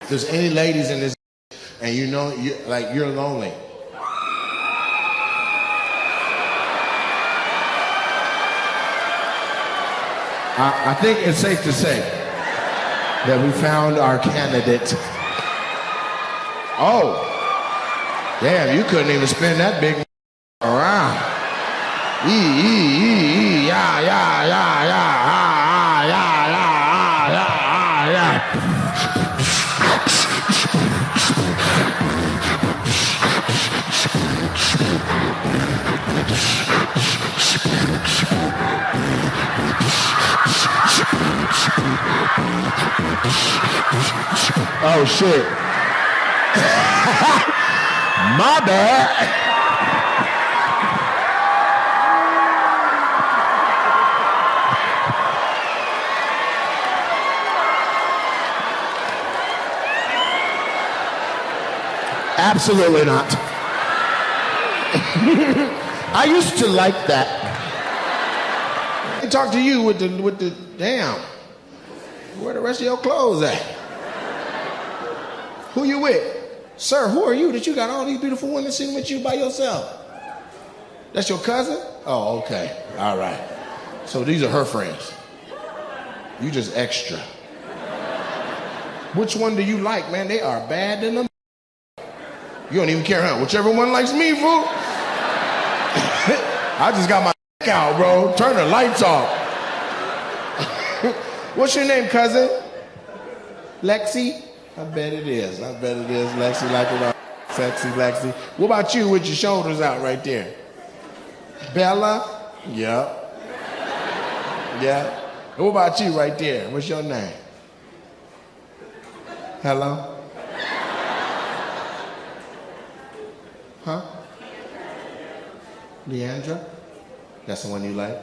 If there's any ladies in this and you know you're lonely. I think it's safe to say that we found our candidate. Oh, damn, you couldn't even spin that big around. Yeah, yeah, yeah, yeah, ah, yeah, yeah, yeah, yeah. Oh shit. My bad. Absolutely not. I used to like that. I talk to you with the damn. Where the rest of your clothes at? Who you with? Sir, who are you that you got all these beautiful women sitting with you by yourself? That's your cousin? Oh, okay. All right. So these are her friends. You just extra. Which one do you like, man? They are bad than them. You don't even care, huh? Whichever one likes me, fool. I just got my out, bro. Turn the lights off. What's your name, cousin? Lexi? I bet it is. I bet it is. Lexi, like it all. Sexy Lexi. What about you with your shoulders out right there? Bella? Yep. Yeah. What about you right there? What's your name? Hello? Huh? Leandra? That's the one you like?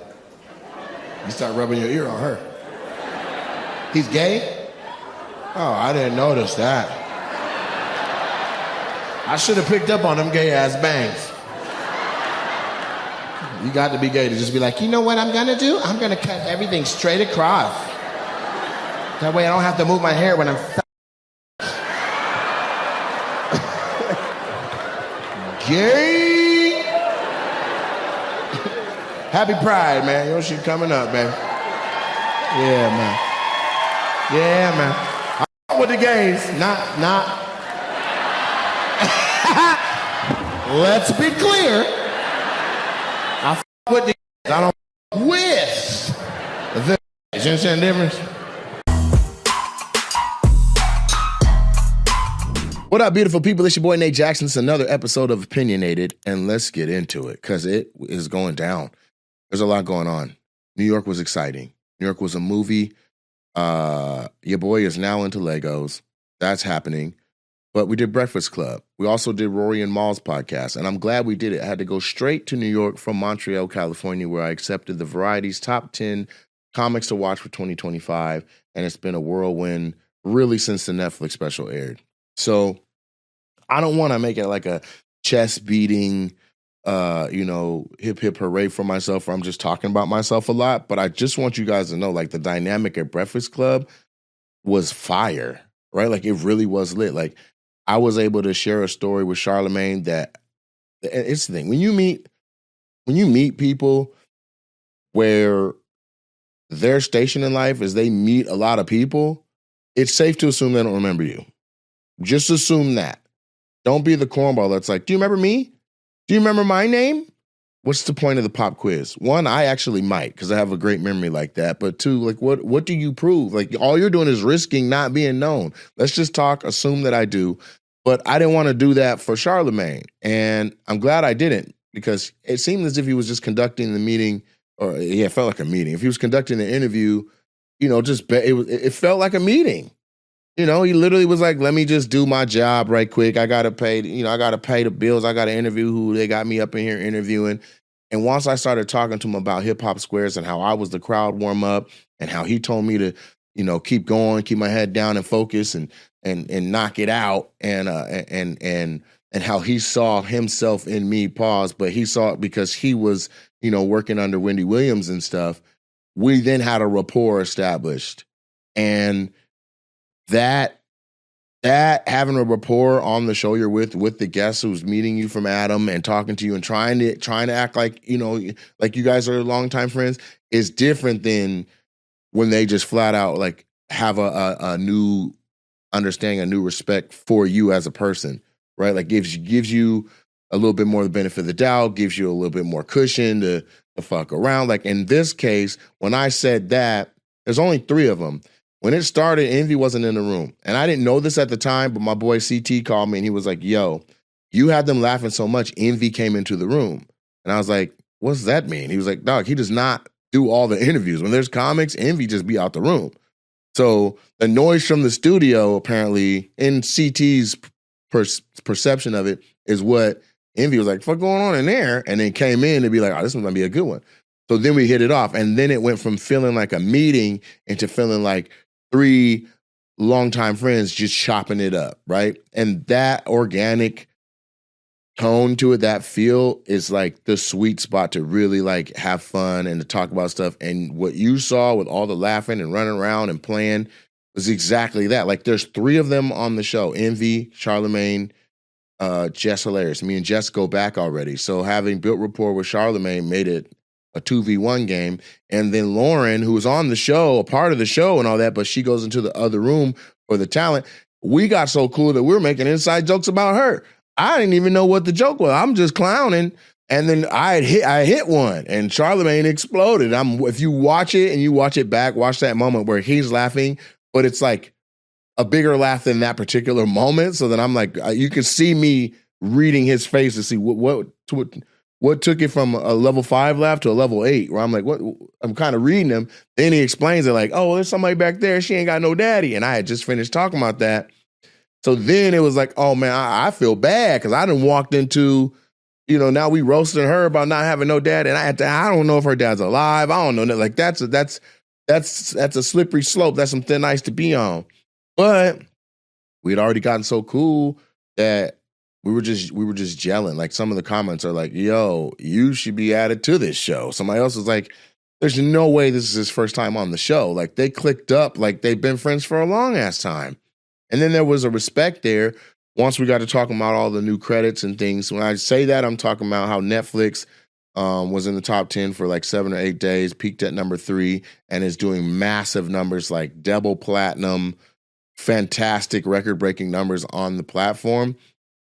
You start rubbing your ear on her. He's gay? Oh, I didn't notice that. I should have picked up on them gay ass bangs. You got to be gay to just be like, you know what I'm gonna do? I'm gonna cut everything straight across. That way I don't have to move my hair when I'm gay. Happy Pride, man. Your shit coming up, man. Yeah, man. Yeah, man. I with the gays. Not. Let's be clear. I with the gays. I don't with the gays. You understand the difference? What up, beautiful people? It's your boy Nate Jackson. It's another episode of Opinionated, and let's get into it because it is going down. There's a lot going on. New York was exciting. New York was a movie. Your boy is now into Legos. That's happening. But we did Breakfast Club. We also did Rory and Maul's podcast, and I'm glad we did it. I had to go straight to New York from Montreal, California, where I accepted the Variety's top 10 comics to watch for 2025, and it's been a whirlwind really since the Netflix special aired. So I don't want to make it like a chest beating, hip hip hooray for myself, or I'm just talking about myself a lot. But I just want you guys to know, like, the dynamic at Breakfast Club was fire, right? Like, it really was lit. Like, I was able to share a story with Charlemagne that it's the thing. When you meet people where their station in life is they meet a lot of people, it's safe to assume they don't remember you. Just assume that. Don't be the cornball that's like, do you remember me? Do you remember my name? What's the point of the pop quiz? One, I actually might because I have a great memory like that. But two, like, what do you prove? Like, all you're doing is risking not being known. Let's just talk, assume that I do. But I didn't want to do that for Charlemagne. And I'm glad I didn't because it seemed as if he was just conducting the meeting, or yeah, it felt like a meeting. If he was conducting the interview, it felt like a meeting. You know, he literally was like, let me just do my job right quick. I got to pay the bills. I got to interview who they got me up in here interviewing. And once I started talking to him about Hip Hop Squares and how I was the crowd warm up and how he told me to, keep going, keep my head down and focus and knock it out. And how he saw himself in me, but he saw it because he was, working under Wendy Williams and stuff. We then had a rapport established. And that that having a rapport on the show you're with the guest who's meeting you from Adam and talking to you and trying to act like, like you guys are longtime friends is different than when they just flat out like have a new understanding, a new respect for you as a person, right? Like gives you a little bit more the benefit of the doubt, gives you a little bit more cushion to fuck around. Like in this case, when I said that, there's only 3 of them. When it started, Envy wasn't in the room. And I didn't know this at the time, but my boy CT called me and he was like, yo, you had them laughing so much, Envy came into the room. And I was like, what's that mean? He was like, dog, he does not do all the interviews. When there's comics, Envy just be out the room. So the noise from the studio, apparently, in CT's perception of it, is what Envy was like, fuck going on in there? And then came in to be like, oh, this one's gonna be a good one. So then we hit it off. And then it went from feeling like a meeting into feeling like 3 longtime friends just chopping it up, right? And that organic tone to it, that feel is like the sweet spot to really like have fun and to talk about stuff. And what you saw with all the laughing and running around and playing was exactly that. Like there's 3 of them on the show, Envy, Charlemagne, Jess Hilarious. Me and Jess go back already. So having built rapport with Charlemagne made it a 2v1 game. And then Lauren, who was on the show, a part of the show and all that, but she goes into the other room for the talent. We got so cool that we were making inside jokes about her. I didn't even know what the joke was. I'm just clowning. And then I hit one and Charlemagne exploded. If you watch it and you watch it back, watch that moment where he's laughing, but it's like a bigger laugh than that particular moment. So then I'm like, you can see me reading his face to see what took it from a level 5 laugh to a level 8, where I'm like, what? I'm kind of reading him. Then he explains it like, oh, there's somebody back there. She ain't got no daddy. And I had just finished talking about that. So then it was like, oh man, I feel bad because I done walked into, now we roasting her about not having no dad. And I don't know if her dad's alive. I don't know. Like that's a slippery slope. That's some thin ice to be on. But we'd already gotten so cool that we were just gelling. Like some of the comments are like, yo, you should be added to this show. Somebody else was like, there's no way this is his first time on the show. Like they clicked up like they've been friends for a long ass time. And then there was a respect there once we got to talking about all the new credits and things. When I say that, I'm talking about how Netflix was in the top 10 for like 7 or 8 days, peaked at number 3, and is doing massive numbers like double platinum, fantastic record-breaking numbers on the platform,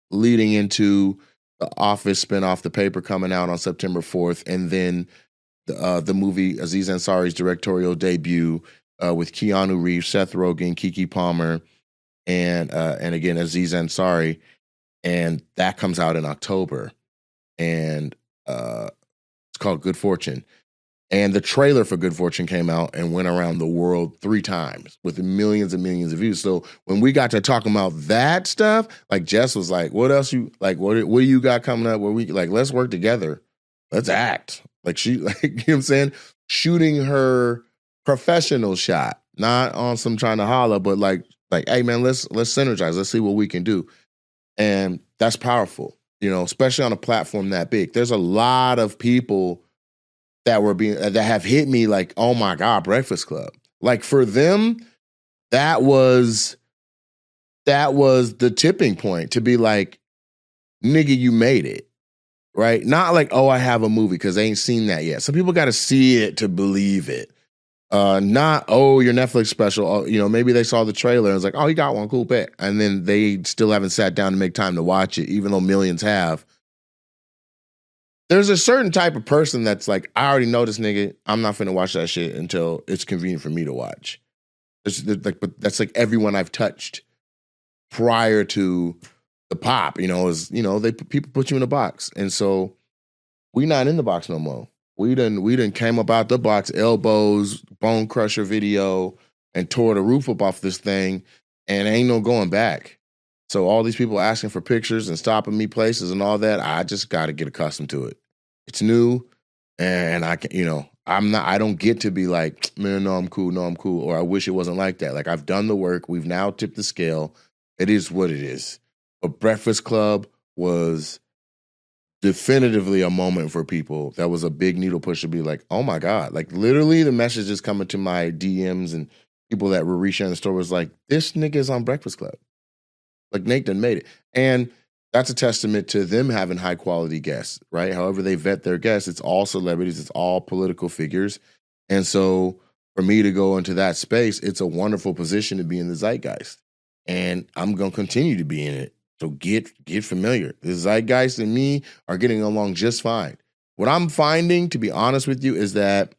leading into the Office spinoff, The Paper, coming out on September 4th, and then the movie Aziz Ansari's directorial debut with Keanu Reeves, Seth Rogen, Keke Palmer, and again Aziz Ansari, and that comes out in October, and it's called Good Fortune. And the trailer for Good Fortune came out and went around the world 3 times with millions and millions of views. So when we got to talking about that stuff, like Jess was like, what else you like, what do you got coming up where we like, let's work together. Let's act. Like she, like, you know what I'm saying? Shooting her professional shot, not on some trying to holler, but like, hey man, let's synergize. Let's see what we can do. And that's powerful, especially on a platform that big. There's a lot of people that have hit me like, oh my God, Breakfast Club. Like for them, that was the tipping point to be like, nigga, you made it. Right? Not like, oh, I have a movie, because they ain't seen that yet. Some people got to see it to believe it. Not, oh, your Netflix special. Oh, maybe they saw the trailer and was like, oh, he got one, cool pick. And then they still haven't sat down to make time to watch it, even though millions have. There's a certain type of person that's like, I already know this nigga. I'm not finna watch that shit until it's convenient for me to watch. But that's like everyone I've touched prior to the pop, people put you in a box. And so we not in the box no more. We done came up out the box, elbows, bone crusher video, and tore the roof up off this thing, and ain't no going back. So all these people asking for pictures and stopping me places and all that, I just got to get accustomed to it. It's new, and I can, I don't get to be like, man, no, I'm cool, or I wish it wasn't like that. Like I've done the work. We've now tipped the scale. It is what it is. But Breakfast Club was definitively a moment for people that was a big needle push to be like, oh my God, like literally the messages coming to my DMs and people that were resharing the story was like, this nigga is on Breakfast Club. Like Nate done made it. And that's a testament to them having high quality guests, right? However they vet their guests, it's all celebrities, it's all political figures. And so for me to go into that space, it's a wonderful position to be in the zeitgeist. And I'm going to continue to be in it. So get familiar. The zeitgeist and me are getting along just fine. What I'm finding, to be honest with you, is that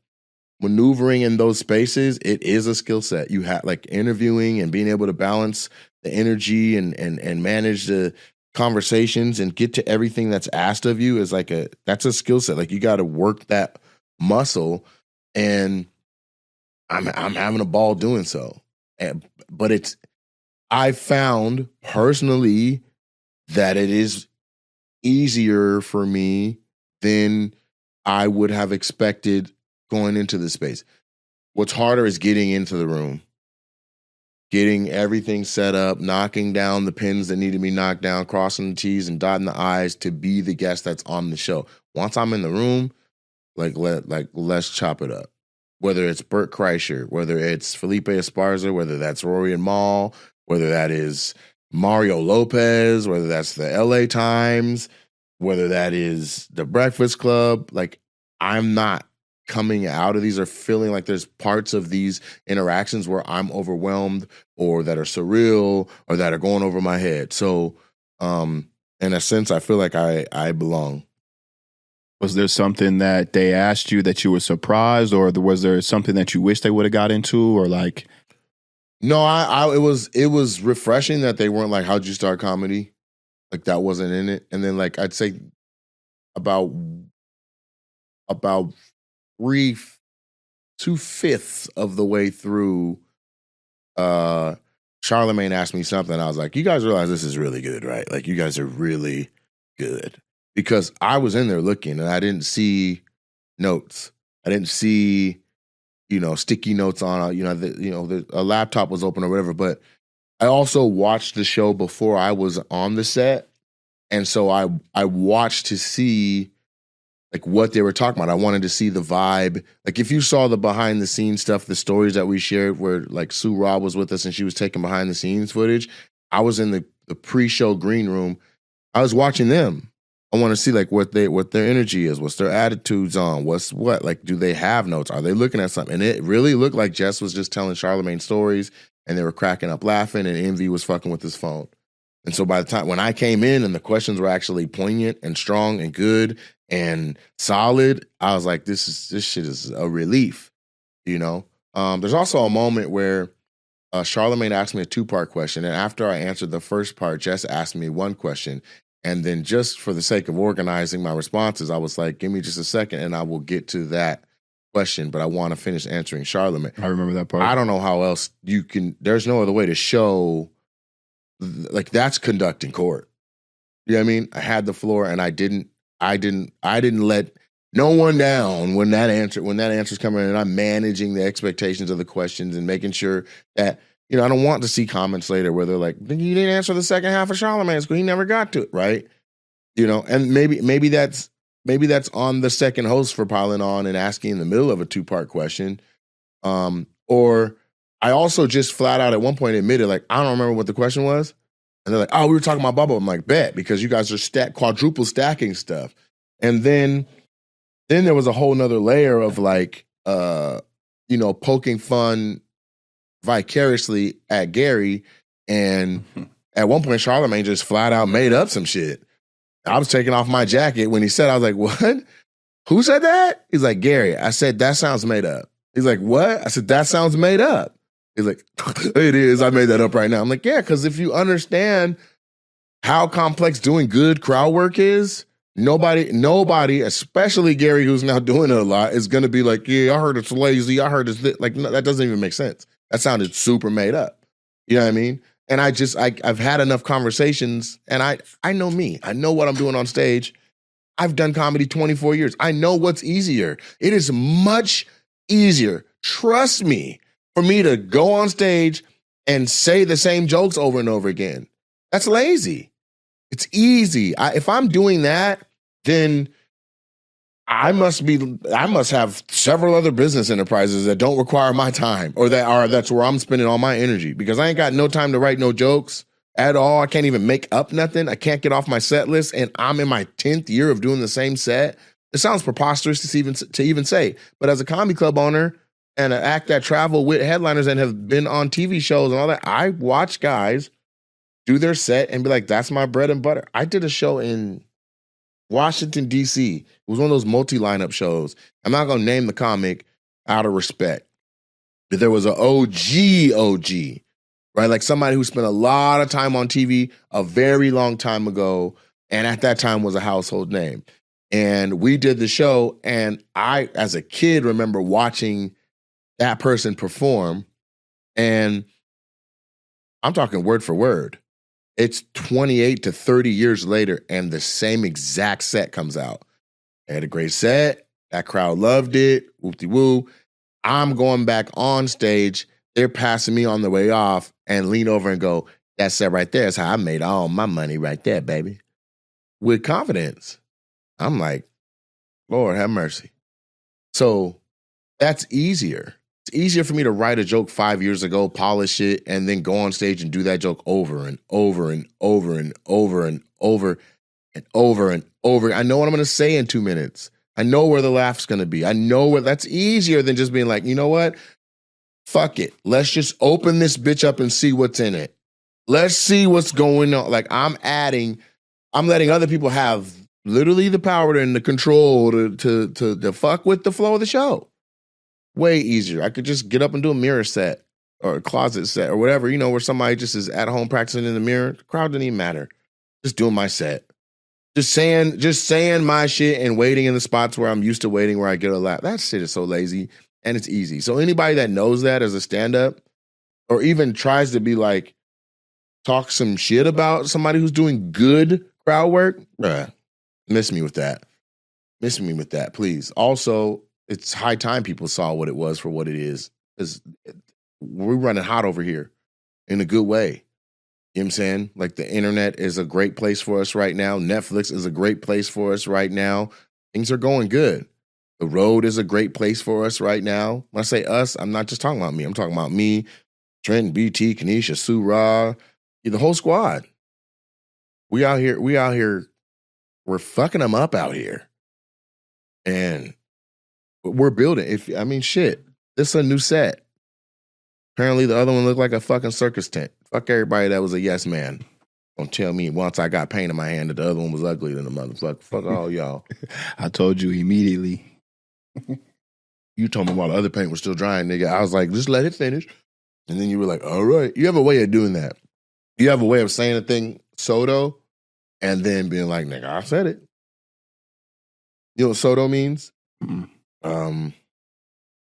maneuvering in those spaces, it is a skill set. You have like interviewing and being able to balance the energy and manage the conversations and get to everything that's asked of you is like that's a skill set. Like you got to work that muscle, and I'm having a ball doing so. But I found personally that it is easier for me than I would have expected going into the space. What's harder is getting into the room, getting everything set up, knocking down the pins that need to be knocked down, crossing the T's and dotting the I's to be the guest that's on the show. Once I'm in the room, let's chop it up. Whether it's Bert Kreischer, whether it's Felipe Esparza, whether that's Rory and Mal, whether that is Mario Lopez, whether that's the LA Times, whether that is the Breakfast Club, like I'm not coming out of these or feeling like there's parts of these interactions where I'm overwhelmed or that are surreal or that are going over my head. So in a sense, I feel like I belong. Was there something that they asked you that you were surprised, or was there something that you wish they would have got into, or like? No, it was refreshing that they weren't like, how'd you start comedy? Like that wasn't in it. And then like I'd say about 2/5 of the way through, Charlemagne asked me something. I was like, you guys realize this is really good, right? Like you guys are really good. Because I was in there looking and I didn't see notes. I didn't see, sticky notes on, a laptop was open or whatever. But I also watched the show before I was on the set. And so I watched to see like what they were talking about. I wanted to see the vibe. Like if you saw the behind the scenes stuff, the stories that we shared where like Sue Robb was with us and she was taking behind the scenes footage, I was in the pre-show green room. I was watching them. I want to see like what their energy is, what's their attitudes on, what, like, do they have notes? Are they looking at something? And it really looked like Jess was just telling Charlemagne stories and they were cracking up laughing and Envy was fucking with his phone. And so by the time when I came in and the questions were actually poignant and strong and good and solid, I was like, this shit is a relief, There's also a moment where Charlemagne asked me a 2-part question. And after I answered the first part, Jess asked me one question. And then just for the sake of organizing my responses, I was like, give me just a second and I will get to that question. But I want to finish answering Charlemagne. I remember that part. I don't know how else there's no other way to show, like that's conducting court. You know what I mean? I had the floor and I didn't let no one down when that answer's coming in, and I'm managing the expectations of the questions and making sure that, I don't want to see comments later where they're like, you didn't answer the second half of Charlemagne's because he never got to it, right? And maybe that's on the second host for piling on and asking in the middle of a 2-part question. Or I also just flat out at one point admitted, like, I don't remember what the question was. And they're like, oh, we were talking about bubble. I'm like, bet, because you guys are quadruple stacking stuff. And then there was a whole nother layer of like, poking fun vicariously at Gary. And at one point, Charlemagne just flat out made up some shit. I was taking off my jacket when he said, I was like, what? Who said that? He's like, Gary. I said, that sounds made up. He's like, what? I said, that sounds made up. He's like, it is. I made that up right now. I'm like, yeah, because if you understand how complex doing good crowd work is, nobody, especially Gary, who's now doing it a lot, is going to be like, yeah, I heard it's lazy. I heard it's like, no, that doesn't even make sense. That sounded super made up. You know what I mean? And I've had enough conversations, and I know me. I know what I'm doing on stage. I've done comedy 24 years. I know what's easier. It is much easier, trust me, for me to go on stage and say the same jokes over and over again. That's lazy. It's easy. If I'm doing that, then I must have several other business enterprises that don't require my time, or that's where I'm spending all my energy, because I ain't got no time to write no jokes. at all. I can't even make up nothing. I can't get off my set list, and I'm in my 10th year of doing the same set. It sounds preposterous to even say, but as a comedy club owner and an act that travel with headliners and have been on TV shows and all that, I watch guys do their set and be like, that's my bread and butter. I did a show in Washington, D.C. It was one of those multi-lineup shows. I'm not going to name the comic out of respect, but there was an OG, right? Like somebody who spent a lot of time on TV a very long time ago, and at that time was a household name. And we did the show, and I, as a kid, remember watching that person perform, and I'm talking word for word. It's 28 to 30 years later, and the same exact set comes out. I had a great set. That crowd loved it. Whoop-de-woo. I'm going back on stage. They're passing me on the way off and lean over and go, that set right there is how I made all my money right there, baby. With confidence. I'm like, Lord, have mercy. So that's easier. It's easier for me to write a joke 5 years ago, polish it, and then go on stage and do that joke over and over and over and over and over and over and over. I know what I'm going to say in 2 minutes. I know where the laugh's going to be. I know where that's easier than just being like, you know what? Fuck it. Let's just open this bitch up and see what's in it. Let's see what's going on. Like I'm letting other people have literally the power and the control to fuck with the flow of the show. Way easier. I could just get up and do a mirror set or a closet set or whatever, where somebody just is at home practicing in the mirror. The crowd doesn't even matter. Just doing my set. Just saying my shit and waiting in the spots where I'm used to waiting, where I get a laugh. That shit is so lazy and it's easy. So anybody that knows that as a stand-up or even tries to be like, talk some shit about somebody who's doing good crowd work, miss me with that. Miss me with that, please. Also, it's high time people saw what it was for what it is. Because we're running hot over here in a good way. You know what I'm saying? Like the internet is a great place for us right now. Netflix is a great place for us right now. Things are going good. The road is a great place for us right now. When I say us, I'm not just talking about me. I'm talking about me, Trent, BT, Kanisha, Sue Ra, the whole squad. We out here, we're fucking them up out here. And we're building. Shit. This is a new set. Apparently the other one looked like a fucking circus tent. Fuck everybody that was a yes man. Don't tell me once I got paint in my hand that the other one was uglier than the motherfucker. Fuck all y'all. I told you immediately. You told me while the other paint was still drying, nigga. I was like, just let it finish. And then you were like, all right. You have a way of doing that. You have a way of saying a thing, Soto, and then being like, nigga, I said it. You know what Soto means? Mm-hmm.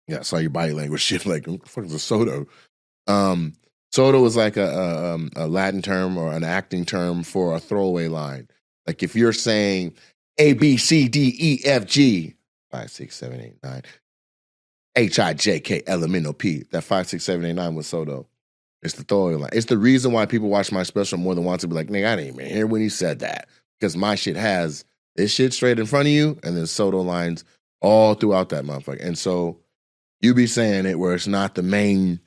Yeah, I saw your body language shit. Like, what the fuck is a Soto? Soto is like a Latin term or an acting term for a throwaway line. Like if you're saying A, B, C, D, E, F, G, 5, 6, 7, 8, 9, H, I, J, K, L, M, N, O, P. That 5, 6, 7, 8, 9 was Soto. It's the throwaway line. It's the reason why people watch my special more than once and be like, nigga, I didn't even hear when he said that. Because my shit has this shit straight in front of you and then Soto lines all throughout that motherfucker. And so you be saying it where it's not the main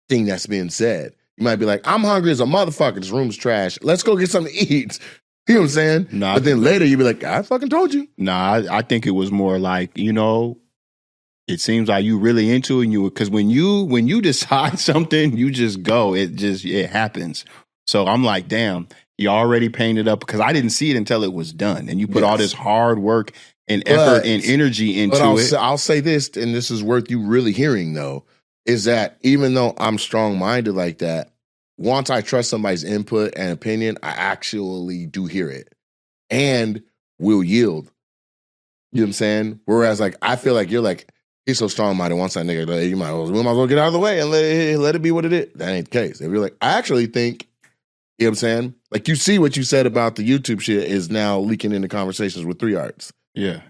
thing that's being said. You might be like, I'm hungry as a motherfucker. This room's trash. Let's go get something to eat. You know what I'm saying? Nah, but then later you be like, I fucking told you. Nah, I think it was more like, it seems like you really into it. Because when you decide something, you just go. It happens. So I'm like, damn, you already painted up because I didn't see it until it was done. And you put all this hard work and effort and energy into it. I'll say this, and this is worth you really hearing though, is that even though I'm strong-minded like that, once I trust somebody's input and opinion, I actually do hear it and will yield. You know what I'm saying? Whereas like, I feel like you're like, he's so strong-minded, once that nigga, you might as well get out of the way and let it be what it is. That ain't the case. If you're like, I actually think, you know what I'm saying? Like you see what you said about the YouTube shit is now leaking into conversations with 3 Arts. Yeah.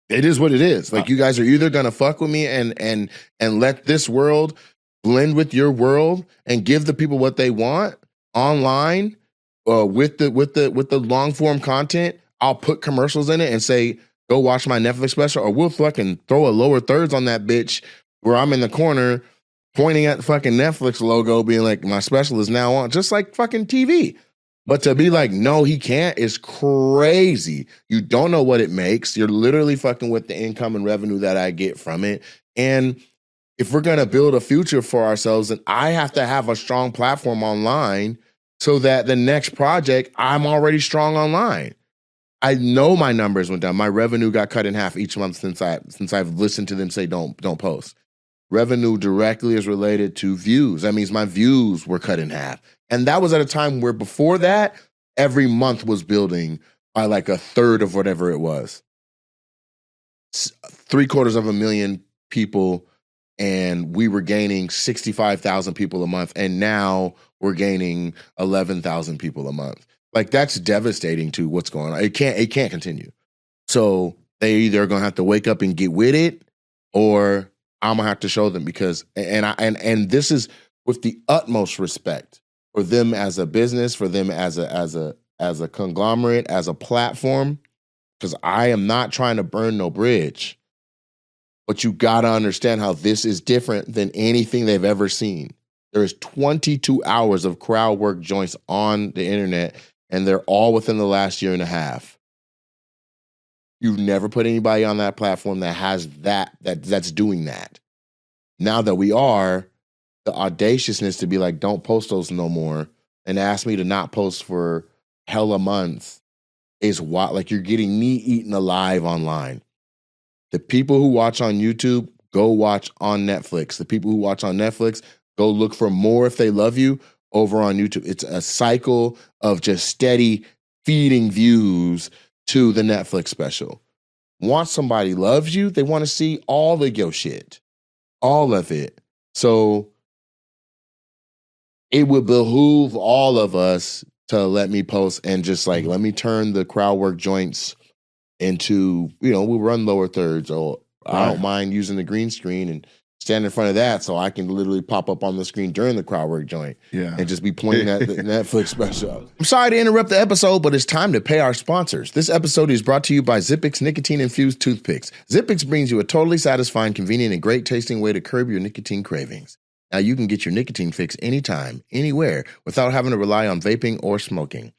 It is what it is. Like you guys are either gonna fuck with me and let this world blend with your world and give the people what they want online with the long form content. I'll put commercials in it and say, go watch my Netflix special, or we'll fucking throw a lower thirds on that bitch where I'm in the corner pointing at the fucking Netflix logo, being like, my special is now on, just like fucking TV. But to be like, no, he can't is crazy. You don't know what it makes. You're literally fucking with the income and revenue that I get from it. And if we're going to build a future for ourselves, then I have to have a strong platform online so that the next project, I'm already strong online. I know my numbers went down. My revenue got cut in half each month since I've listened to them say don't post. Revenue directly is related to views. That means my views were cut in half. And that was at a time where before that, every month was building by like a third of whatever it was. 750,000 people, and we were gaining 65,000 people a month. And now we're gaining 11,000 people a month. Like, that's devastating to what's going on. It can't continue. So they either are going to have to wake up and get with it, or I'm gonna have to show them, because and this is with the utmost respect for them as a business, for them as a conglomerate, as a platform, because I am not trying to burn no bridge. But you gotta understand how this is different than anything they've ever seen. There's 22 hours of crowd work joints on the internet, and they're all within the last year and a half. You've never put anybody on that platform that has that's doing that. Now that we are, the audaciousness to be like, don't post those no more, and ask me to not post for hella months is what, like, you're getting me eaten alive online. The people who watch on YouTube, go watch on Netflix. The people who watch on Netflix, go look for more if they love you over on YouTube. It's a cycle of just steady feeding views to the Netflix special. Once somebody loves you, they want to see all of your shit. All of it. So it would behoove all of us to let me post and just like, let me turn the crowd work joints into, we'll run lower thirds. Or I don't mind using the green screen and stand in front of that so I can literally pop up on the screen during the crowd work joint and just be pointing at the Netflix special. I'm sorry to interrupt the episode, but it's time to pay our sponsors. This episode is brought to you by Zippix nicotine-infused toothpicks. Zippix brings you a totally satisfying, convenient, and great-tasting way to curb your nicotine cravings. Now you can get your nicotine fix anytime, anywhere, without having to rely on vaping or smoking.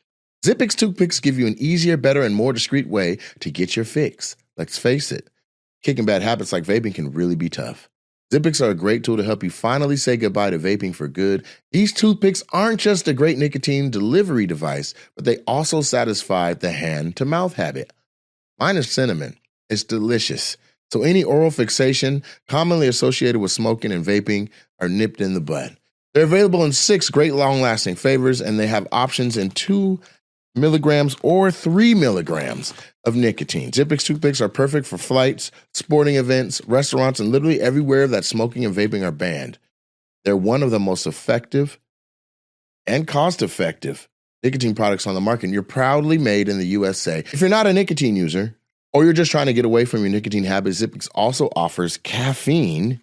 Zippix toothpicks give you an easier, better, and more discreet way to get your fix. Let's face it, kicking bad habits like vaping can really be tough. Zippix are a great tool to help you finally say goodbye to vaping for good. These toothpicks aren't just a great nicotine delivery device, but they also satisfy the hand-to-mouth habit. Mine is cinnamon. It's delicious. So any oral fixation commonly associated with smoking and vaping are nipped in the bud. They're available in 6 great long-lasting flavors, and they have options in 2 milligrams or 3 milligrams of nicotine. Zippix toothpicks are perfect for flights, sporting events, restaurants, and literally everywhere that smoking and vaping are banned. They're one of the most effective and cost-effective nicotine products on the market, and you're proudly made in the USA. If you're not a nicotine user, or you're just trying to get away from your nicotine habits, Zippix also offers caffeine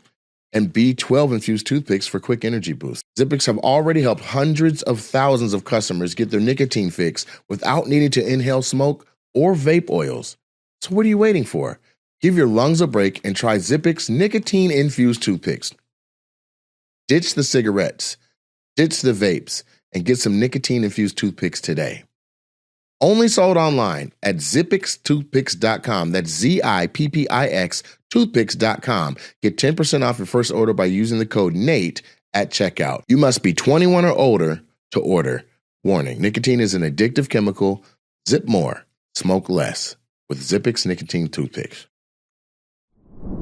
and B12 infused toothpicks for quick energy boosts. Zippix have already helped hundreds of thousands of customers get their nicotine fix without needing to inhale smoke or vape oils. So what are you waiting for? Give your lungs a break and try Zippix nicotine infused toothpicks. Ditch the cigarettes, ditch the vapes, and get some nicotine infused toothpicks today. Only sold online at zippixtoothpicks.com. That's ZIPPIX toothpicks.com. Get 10% off your first order by using the code NATE at checkout. You must be 21 or older to order. Warning, nicotine is an addictive chemical. Zip more, smoke less with Zippix nicotine toothpicks.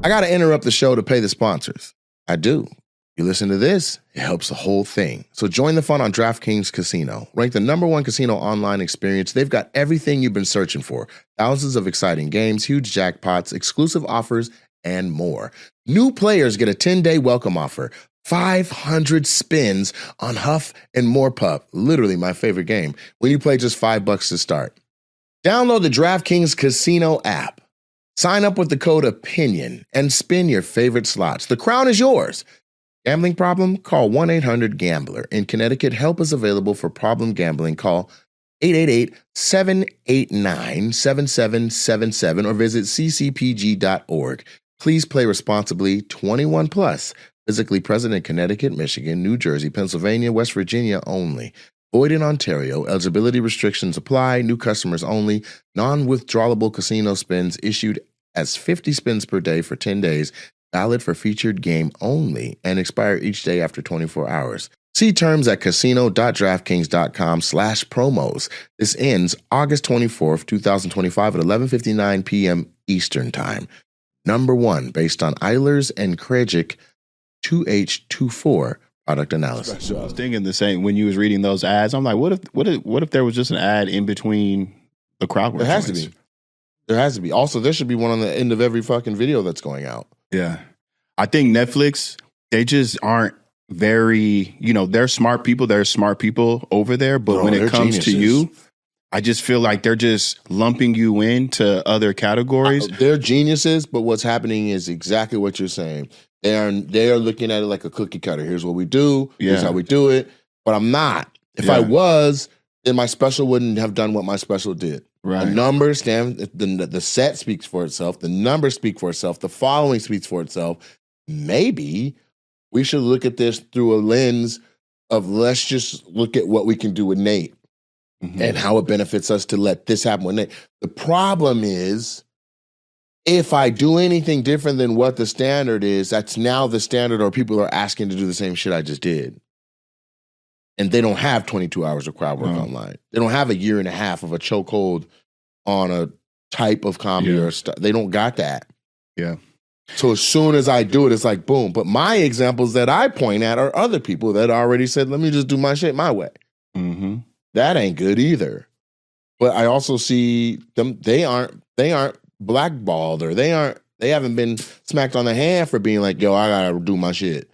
I got to interrupt the show to pay the sponsors. I do. You listen to this, it helps the whole thing. So join the fun on DraftKings Casino. Ranked the #1 casino online experience, they've got everything you've been searching for. Thousands of exciting games, huge jackpots, exclusive offers, and more. New players get a 10-day welcome offer. 500 spins on Huff and More Pup, literally my favorite game, when you play just $5 to start. Download the DraftKings Casino app. Sign up with the code OPINION and spin your favorite slots. The crown is yours. Gambling problem? Call 1-800-GAMBLER. In Connecticut, help is available for problem gambling. Call 888-789-7777 or visit ccpg.org. Please play responsibly. 21 plus. Physically present in Connecticut, Michigan, New Jersey, Pennsylvania, West Virginia only. Void in Ontario. Eligibility restrictions apply. New customers only. Non-withdrawable casino spins issued as 50 spins per day for 10 days. Valid for featured game only and expire each day after 24 hours. See terms at casino.draftkings.com/promos. This ends August 24th, 2025 at 11:59 p.m. Eastern Time. Number 1, based on Eilers and Krejcik 2H24 product analysis. I was thinking the same when you was reading those ads. I'm like, what if there was just an ad in between the crowd work? There has to be. There has to be. Also, there should be one on the end of every fucking video that's going out. Yeah. I think Netflix, they just aren't very, they're smart people. There's smart people over there. But when it comes to you, I just feel like they're just lumping you into other categories. They're geniuses, but what's happening is exactly what you're saying. They are looking at it like a cookie cutter. Here's what we do. Here's how we do it. But I'm not. If I was, then my special wouldn't have done what my special did. Right. The numbers stand. The set speaks for itself. The numbers speak for itself. The following speaks for itself. Maybe we should look at this through a lens of let's just look at what we can do with Nate and how it benefits us to let this happen with Nate. The problem is, if I do anything different than what the standard is, that's now the standard, or people are asking to do the same shit I just did. And they don't have 22 hours of crowd work online. They don't have a year and a half of a chokehold on a type of comedy or stuff. They don't got that. Yeah. So as soon as I do it, it's like, boom. But my examples that I point at are other people that already said, let me just do my shit my way. Mm-hmm. That ain't good either. But I also see them, they aren't blackballed, or they haven't been smacked on the hand for being like, yo, I gotta do my shit.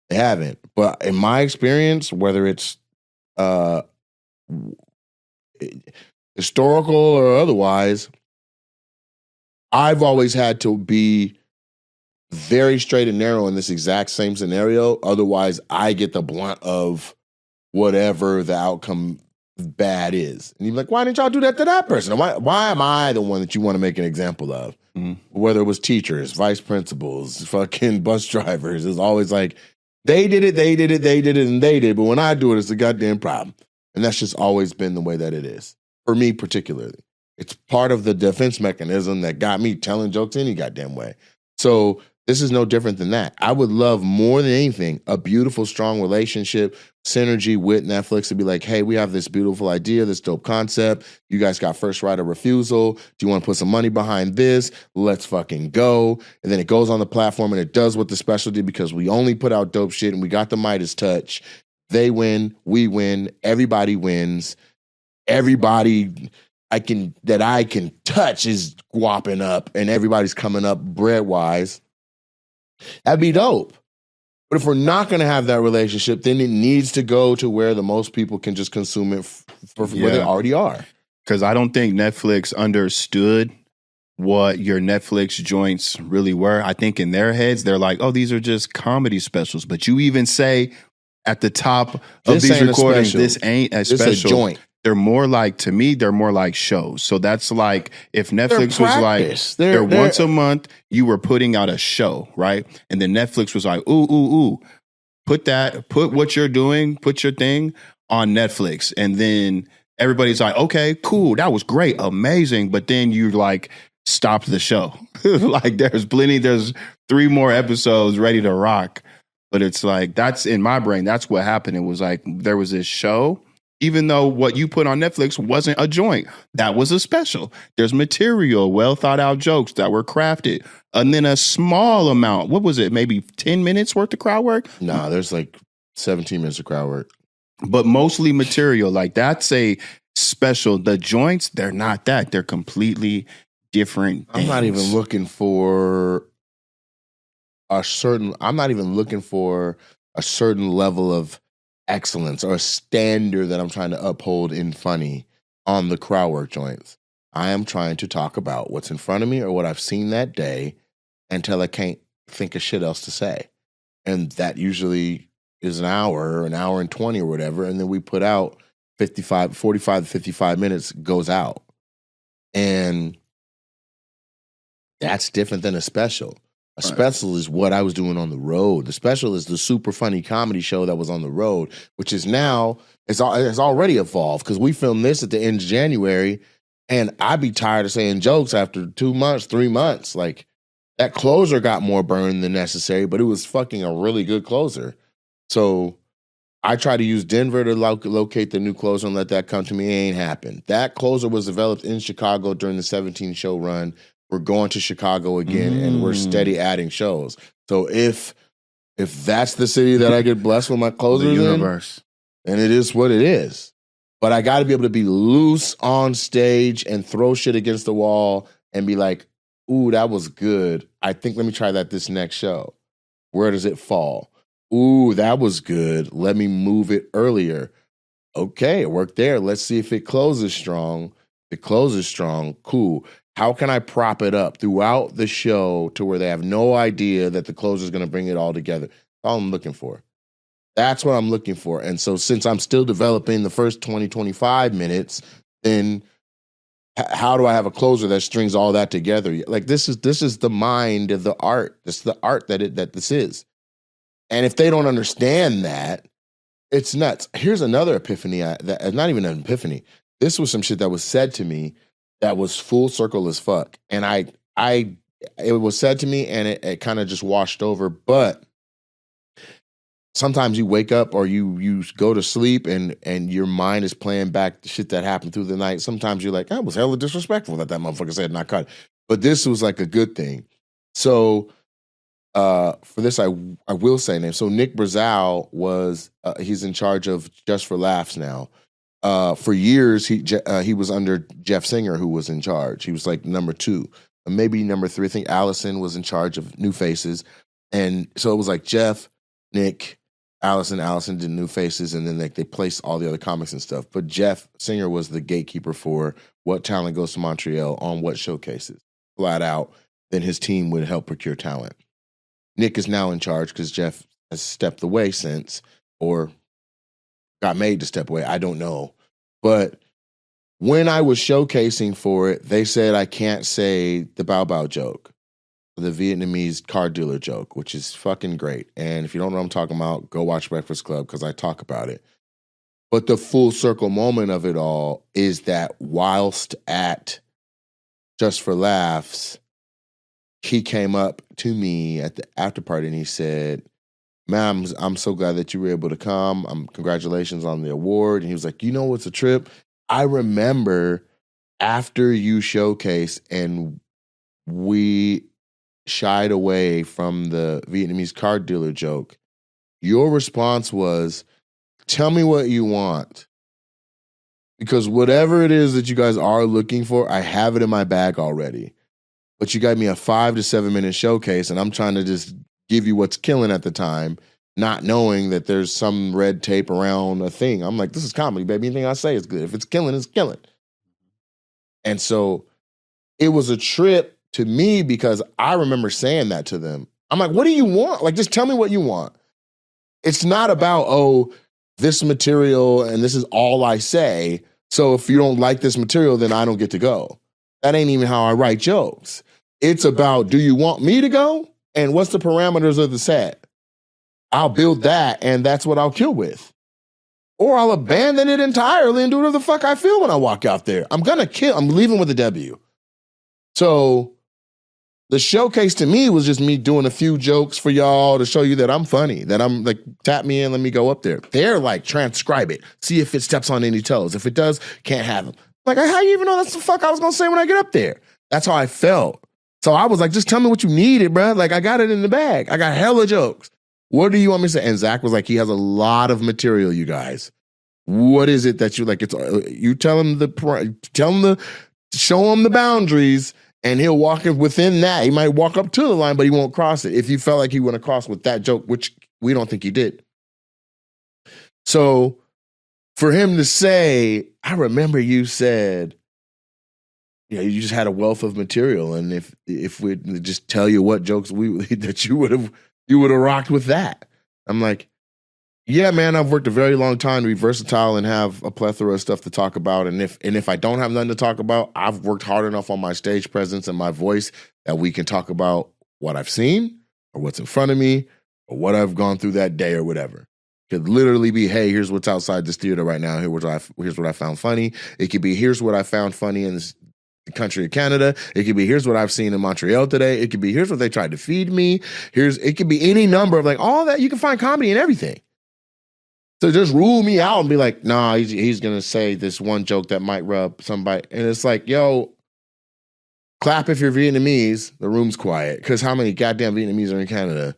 They haven't. But in my experience, whether it's historical or otherwise, I've always had to be very straight and narrow in this exact same scenario. Otherwise, I get the blunt of whatever the outcome bad is. And you're like, why didn't y'all do that to that person? Why am I the one that you want to make an example of? Whether it was teachers, vice principals, fucking bus drivers, it's always like, they did it, and they did. But when I do it, it's a goddamn problem. And that's just always been the way that it is. For me particularly. It's part of the defense mechanism that got me telling jokes any goddamn way. So this is no different than that. I would love more than anything a beautiful, strong relationship, synergy with Netflix to be like, hey, we have this beautiful idea, this dope concept. You guys got first right of refusal. Do you want to put some money behind this? Let's fucking go. And then it goes on the platform and it does what the special did, because we only put out dope shit and we got the Midas touch. They win, we win, everybody wins. Everybody I can touch is guapping up, and everybody's coming up bread-wise. That'd be dope. But if we're not going to have that relationship, then it needs to go to where the most people can just consume it for where they already are. Because I don't think Netflix understood what your Netflix joints really were. I think in their heads, they're like, oh, these are just comedy specials. But you even say at the top of these recordings, this ain't a special. This a joint. They're more like, to me, they're more like shows. So that's like if Netflix was like, they're once a month, you were putting out a show, right? And then Netflix was like, ooh, put what you're doing, put your thing on Netflix. And then everybody's like, okay, cool, that was great, amazing. But then you like stopped the show. Like there's 3 more episodes ready to rock. But it's like, that's in my brain, that's what happened. It was like, there was this show. Even though what you put on Netflix wasn't a joint, that was a special. There's material, well thought out jokes that were crafted. And then a small amount, what was it, maybe 10 minutes worth of crowd work? Nah, there's like 17 minutes of crowd work. But mostly material. Like that's a special. The joints, they're not that. They're completely different things. I'm not even looking for a certain level of excellence or a standard that I'm trying to uphold in funny on the crowd work joints. I am trying to talk about what's in front of me or what I've seen that day until I can't think of shit else to say. And that usually is an hour and 20 or whatever. And then we put out 45 to 55 minutes goes out. And that's different than a special. A special is what I was doing on the road. The special is the super funny comedy show that was on the road, which is now, it's already evolved because we filmed this at the end of January, and I'd be tired of saying jokes after 2 months, 3 months. Like, that closer got more burned than necessary, but it was fucking a really good closer. So I tried to use Denver to locate the new closer and let that come to me. It ain't happened. That closer was developed in Chicago during the 17 show run. We're going to Chicago again, and we're steady adding shows. So if that's the city that I get blessed with my closers the universe, then it is what it is. But I got to be able to be loose on stage and throw shit against the wall and be like, ooh, that was good. I think let me try that this next show. Where does it fall? Ooh, that was good. Let me move it earlier. Okay, it worked there. Let's see if it closes strong. If it closes strong, cool. How can I prop it up throughout the show to where they have no idea that the closer is going to bring it all together? That's all I'm looking for. That's what I'm looking for. And so since I'm still developing the first 20, 25 minutes, then how do I have a closer that strings all that together? Like this is the mind of the art. This is the art that this is. And if they don't understand that, it's nuts. Here's another epiphany. Not even an epiphany. This was some shit that was said to me that was full circle as fuck. And it was said to me and it kind of just washed over. But sometimes you wake up or you go to sleep and your mind is playing back the shit that happened through the night. Sometimes you're like, that was hella disrespectful that motherfucker said and I cut. But this was like a good thing. So for this, I will say name. So Nick Brazow was, he's in charge of Just for Laughs now. For years, he was under Jeff Singer, who was in charge. He was like number 2, maybe number 3. I think Allison was in charge of New Faces. And so it was like Jeff, Nick, Allison did New Faces, and then they placed all the other comics and stuff. But Jeff Singer was the gatekeeper for what talent goes to Montreal on what showcases, flat out. Then his team would help procure talent. Nick is now in charge because Jeff has stepped away since, or got made to step away. I don't know. But when I was showcasing for it, they said I can't say the Bao Bao joke, the Vietnamese car dealer joke, which is fucking great. And if you don't know what I'm talking about, go watch Breakfast Club because I talk about it. But the full circle moment of it all is that whilst at Just for Laughs, he came up to me at the after party and he said, "Ma'am, I'm so glad that you were able to come. Congratulations on the award." And he was like, "You know what's a trip? I remember after you showcase and we shied away from the Vietnamese car dealer joke, your response was, tell me what you want. Because whatever it is that you guys are looking for, I have it in my bag already. But you got me a 5 to 7 minute showcase and I'm trying to just give you what's killing at the time, not knowing that there's some red tape around a thing. I'm like, this is comedy, baby. Anything I say is good. If it's killing, it's killing." And so it was a trip to me because I remember saying that to them. I'm like, what do you want? Like, just tell me what you want. It's not about, oh, this material and this is all I say. So if you don't like this material, then I don't get to go. That ain't even how I write jokes. It's about, do you want me to go? And what's the parameters of the set? I'll build that, and that's what I'll kill with. Or I'll abandon it entirely and do whatever the fuck I feel when I walk out there. I'm leaving with a W. So the showcase to me was just me doing a few jokes for y'all to show you that I'm funny, that I'm like, tap me in, let me go up there. They're like, transcribe it, see if it steps on any toes. If it does, can't have them. Like, how you even know that's the fuck I was gonna say when I get up there? That's how I felt. So I was like, just tell me what you needed, bro. Like, I got it in the bag. I got hella jokes. What do you want me to say? And Zach was like, he has a lot of material, you guys. What is it that you like? It's you tell him show him the boundaries, and he'll walk within that. He might walk up to the line, but he won't cross it. If you felt like he went across with that joke, which we don't think he did. So for him to say, I remember you said, you just had a wealth of material, and if we just tell you what jokes that you would have rocked with that. I'm like, yeah, man, I've worked a very long time to be versatile and have a plethora of stuff to talk about. And if I don't have nothing to talk about, I've worked hard enough on my stage presence and my voice that we can talk about what I've seen or what's in front of me or what I've gone through that day or whatever. Could literally be, hey, here's what's outside this theater right now. Here's what I found funny. It could be, here's what I found funny in this country of Canada. It could be, here's what I've seen in Montreal today. It could be, here's what they tried to feed me. It could be any number of like all that. You can find comedy in everything. So just rule me out and be like, nah, he's going to say this one joke that might rub somebody. And it's like, yo, clap if you're Vietnamese. The room's quiet. Because how many goddamn Vietnamese are in Canada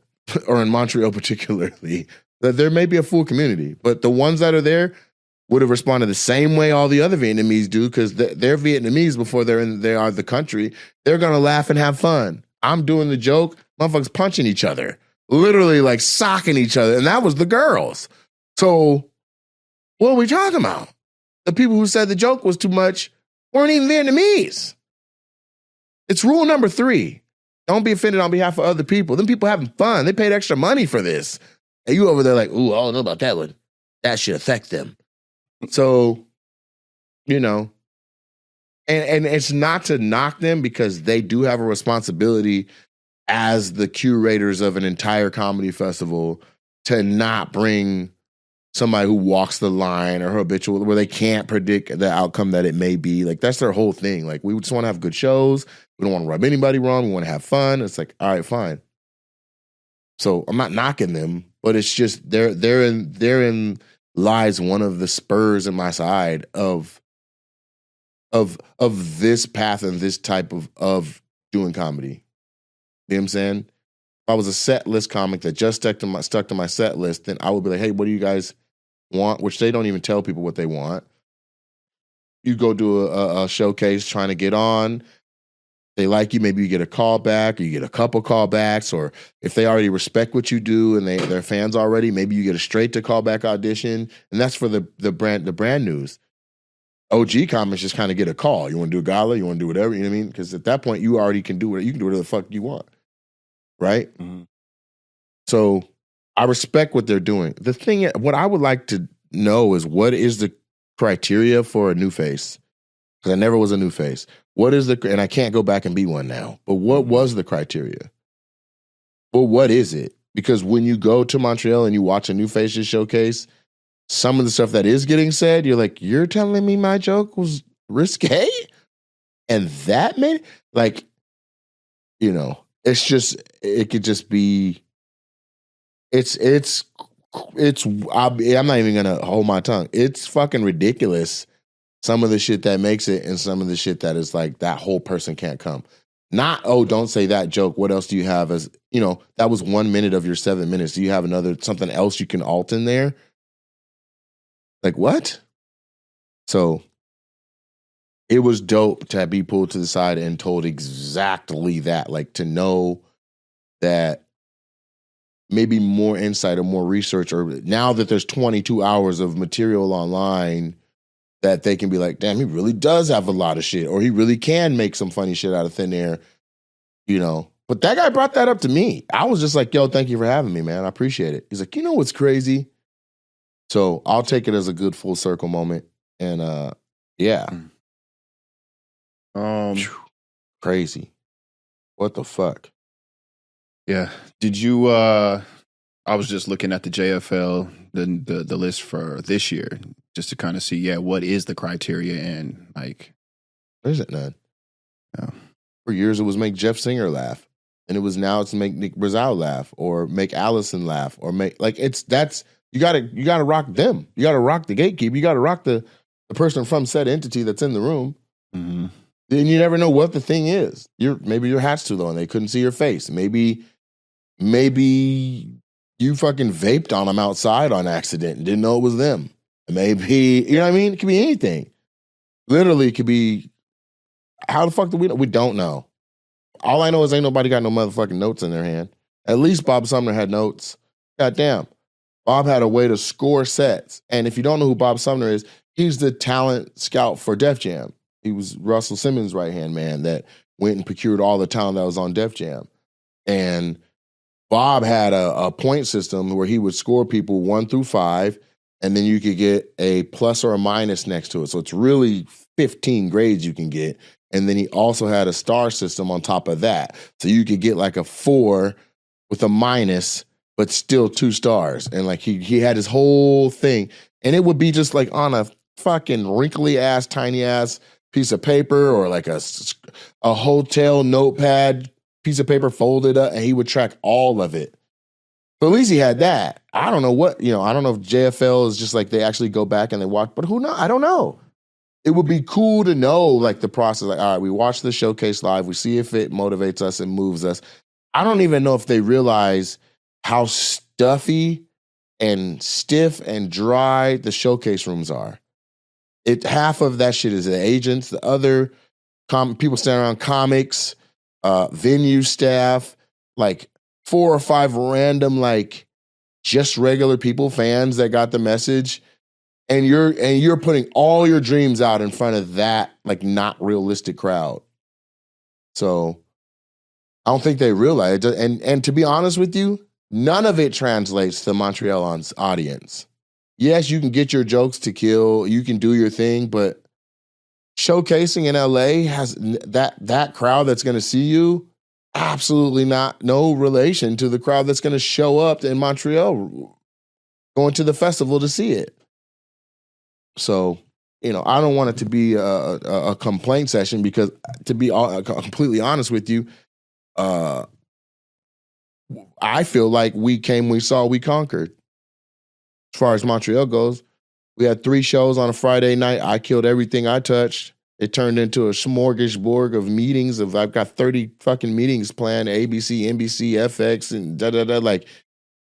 or in Montreal particularly? That there may be a full community, but the ones that are there would have responded the same way all the other Vietnamese do because they're Vietnamese before they are the country. They're going to laugh and have fun. I'm doing the joke. Motherfuckers punching each other, literally like socking each other. And that was the girls. So what are we talking about? The people who said the joke was too much weren't even Vietnamese. It's rule number 3. Don't be offended on behalf of other people. Them people having fun. They paid extra money for this. And you over there like, ooh, I don't know about that one. That should affect them. So, and it's not to knock them because they do have a responsibility as the curators of an entire comedy festival to not bring somebody who walks the line or habitual where they can't predict the outcome that it may be. Like, that's their whole thing. Like, we just want to have good shows. We don't want to rub anybody wrong. We want to have fun. It's like, all right, fine. So I'm not knocking them, but it's just therein lies one of the spurs in my side of this path and this type of doing comedy. You know what I'm saying? If I was a set list comic that just stuck to my set list, then I would be like, hey, what do you guys want? Which they don't even tell people what they want. You go do a showcase trying to get on. They like you, maybe you get a call back or you get a couple callbacks, or if they already respect what you do and they're fans already, maybe you get a straight to callback audition. And that's for the brand news. OG comics just kind of get a call. You want to do a gala? You want to do whatever? You know what I mean? Because at that point, you already can do it. You can do whatever the fuck you want. Right? Mm-hmm. So I respect what they're doing. The thing, what I would like to know is what is the criteria for a new face? Because I never was a new face. What is and I can't go back and be one now, but what was the criteria? Well, what is it? Because when you go to Montreal and you watch a new faces showcase, some of the stuff that is getting said, you're like, you're telling me my joke was risque? And that made, like, it's just, it could just be, I'm not even going to hold my tongue. It's fucking ridiculous. Some of the shit that makes it and some of the shit that is like that whole person can't come. Not, oh, don't say that joke. What else do you have as, that was 1 minute of your 7 minutes. Do you have something else you can alt in there? Like what? So it was dope to be pulled to the side and told exactly that. Like to know that maybe more insight or more research, or now that there's 22 hours of material online, that they can be like, damn, he really does have a lot of shit, or he really can make some funny shit out of thin air, But that guy brought that up to me. I was just like, yo, thank you for having me, man. I appreciate it. He's like, you know what's crazy? So I'll take it as a good full circle moment. And yeah. Crazy. What the fuck? Yeah. Did you I was just looking at the JFL, the list for this year, just to kind of see, what is the criteria, and like there isn't none. No. For years it was make Jeff Singer laugh. And it was now it's make Nick Brazow laugh, or make Allison laugh, or make you gotta rock them. You gotta rock the gatekeeper. You gotta rock the person from said entity that's in the room. Mm-hmm. Then you never know what the thing is. Maybe your hat's too low and they couldn't see your face. Maybe you fucking vaped on them outside on accident and didn't know it was them. Maybe, you know what I mean? It could be anything. Literally, it could be, how the fuck do we know? We don't know. All I know is ain't nobody got no motherfucking notes in their hand. At least Bob Sumner had notes. Goddamn. Bob had a way to score sets. And if you don't know who Bob Sumner is, he's the talent scout for Def Jam. He was Russell Simmons' right-hand man that went and procured all the talent that was on Def Jam. And Bob had a point system where he would score people 1 through 5, and then you could get a plus or a minus next to it. So it's really 15 grades you can get. And then he also had a star system on top of that. So you could get like a 4 with a minus, but still 2 stars. And like he had his whole thing. And it would be just like on a fucking wrinkly ass, tiny ass piece of paper, or like a hotel notepad piece of paper folded up, and he would track all of it. But at least he had that. I don't know what, I don't know if JFL is just like they actually go back and they watch, but who knows? I don't know. It would be cool to know like the process. Like, all right, we watch the showcase live. We see if it motivates us and moves us. I don't even know if they realize how stuffy and stiff and dry the showcase rooms are. Half of that shit is the agents. The other people standing around, comics, venue staff, like 4 or 5 random, like just regular people, fans that got the message. And you're putting all your dreams out in front of that like not realistic crowd. So I don't think they realize it. And to be honest with you, none of it translates to Montreal's audience. Yes, you can get your jokes to kill, you can do your thing, but showcasing in LA has that crowd that's going to see you absolutely no relation to the crowd that's going to show up in Montreal going to the festival to see it. So, I don't want it to be a complaint session, because to be completely honest with you, I feel like we came, we saw, we conquered. As far as Montreal goes, we had 3 shows on a Friday night. I killed everything I touched. It turned into a smorgasbord of meetings. I've got 30 fucking meetings planned, ABC, NBC, FX, and da-da-da, like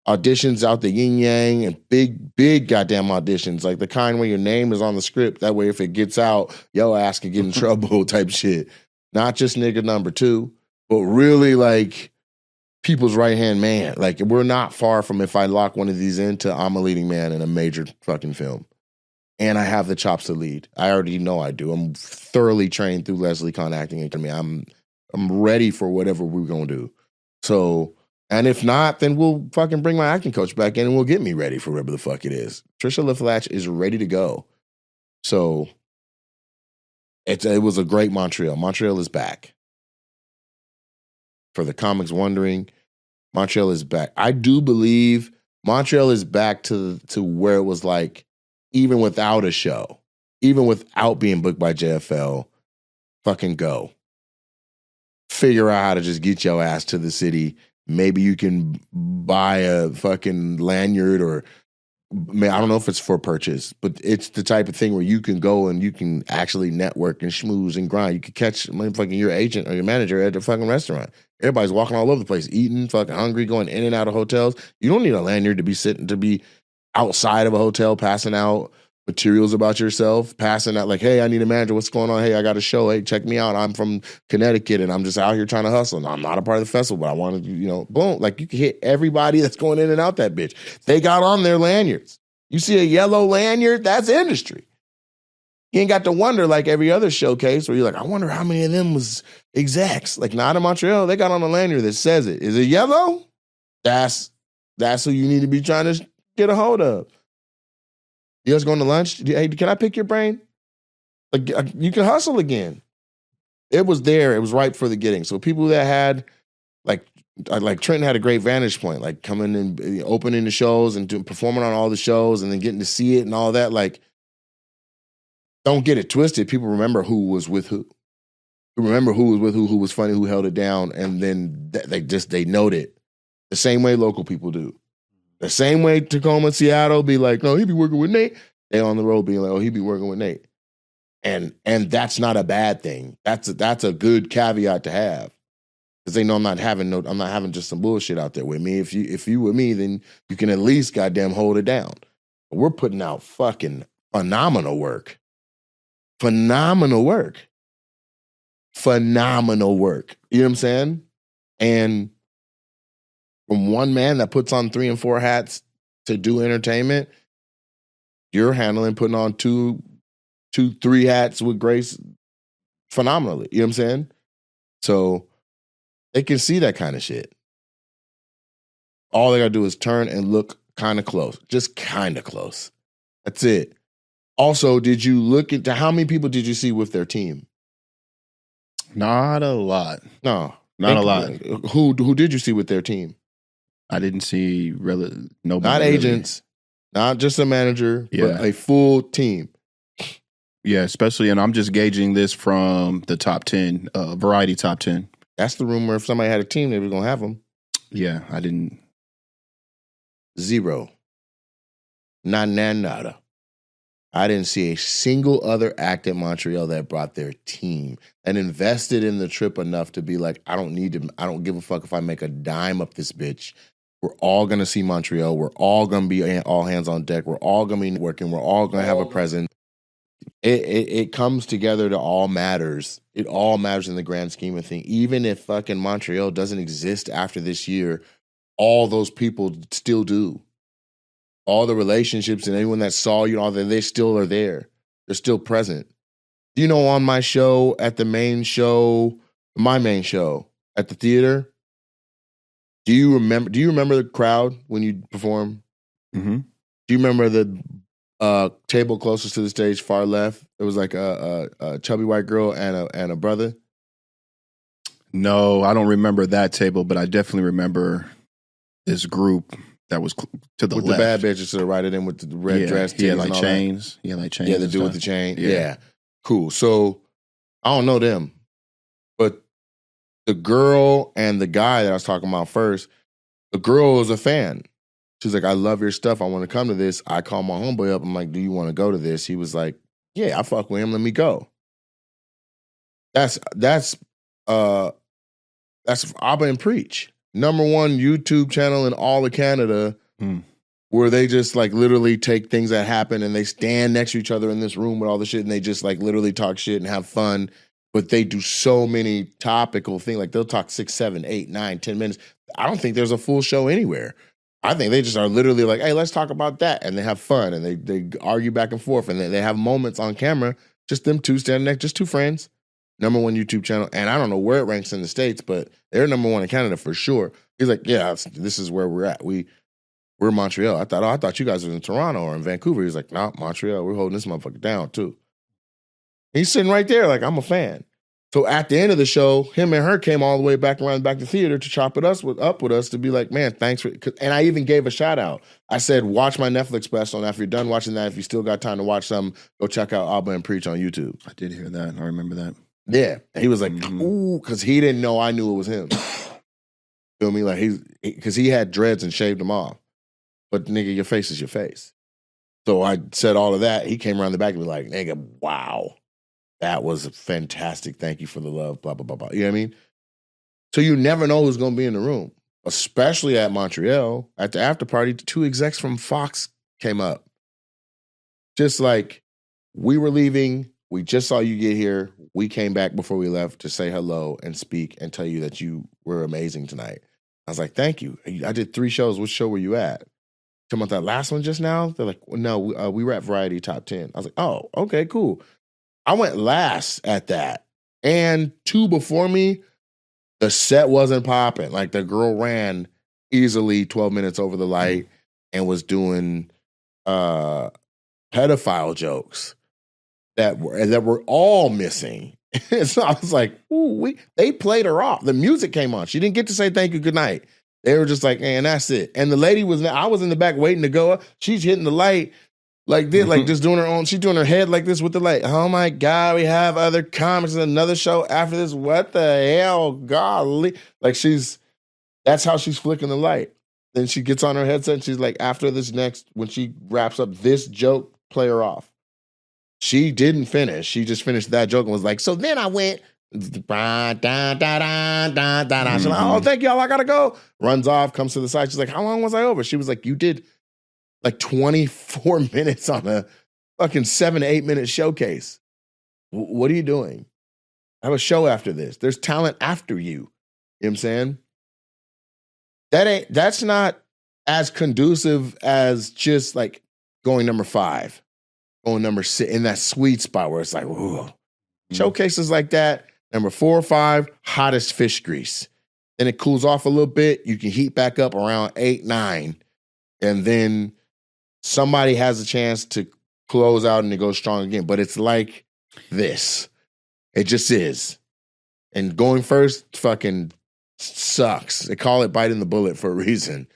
auditions out the yin yang, and big goddamn auditions, like the kind where your name is on the script. That way, if it gets out, yo ass can get in trouble type shit. Not just nigga number 2, but really like people's right-hand man. Like, we're not far from, if I lock one of these into, I'm a leading man in a major fucking film. And I have the chops to lead. I already know I do. I'm thoroughly trained through Leslie Kahn Acting Academy. I'm ready for whatever we're going to do. So, and if not, then we'll fucking bring my acting coach back in and we'll get me ready for whatever the fuck it is. Trisha LaFlatch is ready to go. So, it was a great Montreal. Montreal is back. For the comics wondering, Montreal is back. I do believe Montreal is back to where it was like, even without a show, even without being booked by JFL, fucking go. Figure out how to just get your ass to the city. Maybe you can buy a fucking lanyard, or I don't know if it's for purchase, but it's the type of thing where you can go and you can actually network and schmooze and grind. You can catch fucking your agent or your manager at the fucking restaurant. Everybody's walking all over the place, eating, fucking hungry, going in and out of hotels. You don't need a lanyard to be outside of a hotel, passing out materials about yourself, passing out like, hey, I need a manager. What's going on? Hey, I got a show. Hey, check me out. I'm from Connecticut and I'm just out here trying to hustle. And I'm not a part of the festival, but I want to, boom. Like, you can hit everybody that's going in and out that bitch. They got on their lanyards. You see a yellow lanyard, that's industry. You ain't got to wonder like every other showcase where you're like, I wonder how many of them was execs. Like, not in Montreal. They got on a lanyard that says it. Is it yellow? That's who you need to be trying to get a hold of. You guys going to lunch? Hey, can I pick your brain? Like, you can hustle again. It was there. It was ripe for the getting. So people that had, like Trenton had a great vantage point, like coming and opening the shows and performing on all the shows and then getting to see it and all that. Like, don't get it twisted. People remember who was with who. Remember who was with who was funny, who held it down, and then they note it the same way local people do. The same way Tacoma, Seattle be like, no, he be working with Nate. They on the road being like, oh, he be working with Nate. And that's not a bad thing. That's a good caveat to have. Because they know I'm not having just some bullshit out there with me. If you with me, then you can at least goddamn hold it down. But we're putting out fucking phenomenal work. Phenomenal work. Phenomenal work. You know what I'm saying? And from one man that puts on 3 and 4 hats to do entertainment, you're handling putting on 2, 3 hats with grace phenomenally. You know what I'm saying? So they can see that kind of shit. All they gotta do is turn and look kind of close. Just kind of close. That's it. Also, did you look into how many people did you see with their team? Not a lot. No. Not a lot. Who did you see with their team? I didn't see nobody. Not agents, not just a manager, but a full team. Yeah, especially, and I'm just gauging this from the top 10, Variety top 10. That's the rumor. If somebody had a team, they were going to have them. Yeah, I didn't. Zero. Nada. I didn't see a single other act at Montreal that brought their team and invested in the trip enough to be like, I don't give a fuck if I make a dime up this bitch. We're all going to see Montreal. We're all going to be all hands on deck. We're all going to be working. We're all going to have a presence. It comes together to all matters. It all matters in the grand scheme of things. Even if fucking Montreal doesn't exist after this year, all those people still do. All the relationships and anyone that saw you, all that, they still are there. They're still present. You know, on my show, at the main show, my main show at the theater, do you remember the crowd when you perform? Mm-hmm. Do you remember the table closest to the stage, far left? It was like a chubby white girl and a brother. No, I don't remember that table, but I definitely remember this group that was to the with left. The bad bitches to the right of them with the red dress. Yeah, like chains. Yeah, like chains. Yeah, the dude with the chain. Yeah. Cool. So I don't know them, but the girl and the guy that I was talking about first, the girl was a fan. She's like, I love your stuff. I want to come to this. I called my homeboy up. I'm like, do you want to go to this? He was like, yeah, I fuck with him. Let me go. That's Abba and Preach. #1 YouTube channel in all of Canada where they just like literally take things that happen and they stand next to each other in this room with all the shit and they just like literally talk shit and have fun. But they do so many topical things. Like they'll talk 6, 7, 8, 9, 10 minutes. I don't think there's a full show anywhere. I think they just are literally like, hey, let's talk about that. And they have fun and they argue back and forth and they have moments on camera, just them two standing next, just two friends. #1 YouTube channel. And I don't know where it ranks in the States, but they're #1 in Canada for sure. He's like, yeah, this is where we're at. We're Montreal. I thought you guys were in Toronto or in Vancouver. He's like, no, Montreal. We're holding this motherfucker down too. He's sitting right there like, I'm a fan. So at the end of the show, him and her came all the way back around back to theater to chop it up with us to be like, man, thanks for. And I even gave a shout out. I said, watch my Netflix special, and after you're done watching that, if you still got time to watch some, go check out Abba and Preach on YouTube. I did hear that. I remember that. Yeah, and he was like, ooh, because he didn't know I knew it was him. Feel me? Like because he had dreads and shaved them off. But nigga, your face is your face. So I said all of that. He came around the back and be like, nigga, wow. That was fantastic. Thank you for the love, blah, blah, blah, blah. You know what I mean? So you never know who's going to be in the room, especially at Montreal. At the after party, 2 execs from Fox came up. Just like, we were leaving. We just saw you get here. We came back before we left to say hello and speak and tell you that you were amazing tonight. I was like, thank you. I did 3 shows. Which show were you at? Talking about that last one just now? They're like, well, no, we were at Variety Top 10. I was like, oh, okay, cool. I went last at that. And 2 before me, the set wasn't popping. Like the girl ran easily 12 minutes over the light and was doing pedophile jokes that were all missing. So I was like, ooh, they played her off. The music came on. She didn't get to say thank you, good night. They were just like, and that's it. And the lady I was in the back waiting to go up. She's hitting the light. Like this, like just doing her own. She's doing her head like this with the light. Oh my God, we have other comics in another show after this. What the hell, golly! Like that's how she's flicking the light. Then she gets on her headset and she's like, after this next, when she wraps up this joke, play her off. She didn't finish. She just finished that joke and was like, so then I went. She's like, oh, thank y'all, I gotta go. Runs off, comes to the side. She's like, how long was I over? She was like, you did like 24 minutes on a fucking 7 to 8 minute showcase. What are you doing? I have a show after this. There's talent after you. You know what I'm saying? That's not as conducive as just like going #5, going #6 in that sweet spot where it's like, whoa. Showcases like that, #4 or 5, hottest fish grease. Then it cools off a little bit. You can heat back up around 8, 9. And then somebody has a chance to close out and it goes strong again. But it's like this. It just is. And going first fucking sucks. They call it biting the bullet for a reason.